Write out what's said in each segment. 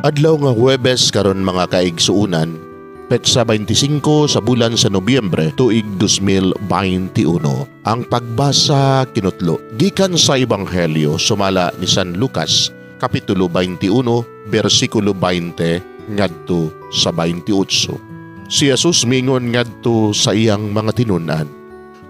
Adlaw nga Huwebes karon mga kaigsuunan, petsa 25 sa bulan sa Nobyembre tuig 2021. Ang pagbasa kinutlo gikan sa Ebanghelyo sumala ni San Lucas kapitulo 21 bersikulo 20 ngadto sa 28. Si Jesus mingon ngadto sa iyang mga tinunan,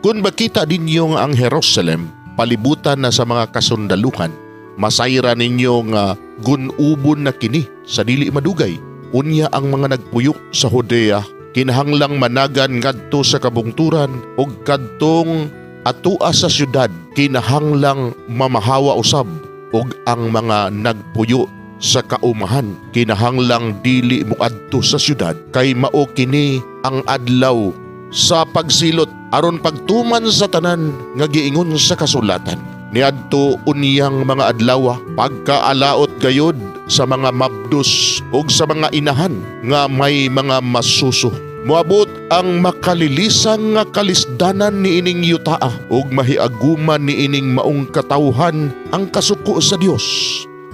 "Kung makita ninyo ang Jerusalem palibutan na sa mga kasundaluhan, masayra ninyo nga gunubon na kini sa dili madugay. Unya ang mga nagpuyok sa Judea kinahanglang managan ngadto sa kabungturan ug kadtong atua sa syudad kinahanglang mamahawa usab, ug ang mga nagpuyo sa kaumahan kinahanglang dili moadto sa syudad, kay mao kini ang adlaw sa pagsilot aron pagtuman sa tanan nga giingon sa kasulatan. Niadto unyang mga adlaw pagkaalaot gayod sa mga mabdos ug sa mga inahan nga may mga masuso. Moabot ang makalilisang nga kalisdanan ni ining yutaa ug mahiaguman ni ining maong katawhan ang kasuko sa Dios.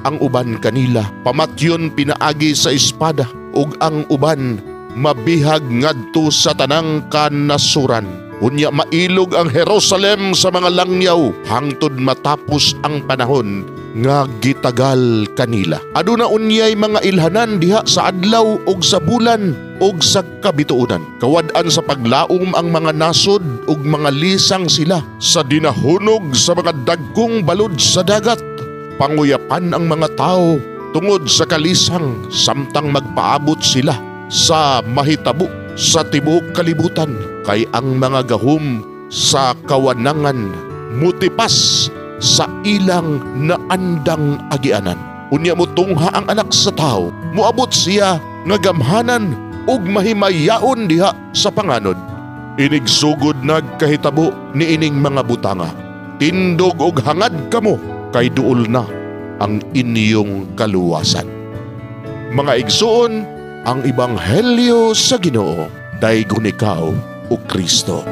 Ang uban kanila pamatyon pinaagi sa espada ug ang uban mabihag ngadto sa tanang kanasuran. Unya mailog ang Jerusalem sa mga langyaw hangtod matapos ang panahon nga gitagal kanila. Aduna unyay mga ilhanan diha sa adlaw ug sa bulan ug sa kabituonan. Kawad-an sa paglaom ang mga nasod ug mga lisang sila sa dinahunog sa mga dagkong balod sa dagat. Panguyapan ang mga tao tungod sa kalisang samtang magpaabot sila sa mahitabo sa tibuok kalibutan, kay ang mga gahom sa kawanangan mutipas sa ilang naandang agianan. Unya mo tungha ang anak sa tao, muabot siya nga gamhanan ug mahimayaon diha sa panganod. Inigsugod nagkahitabo ni ining mga butanga. Tindog og hangad kamo, kay duol na ang inyong kaluwasan." Mga igsoon, ang Ebanghelyo sa Ginoo, daygon ikaw o Kristo.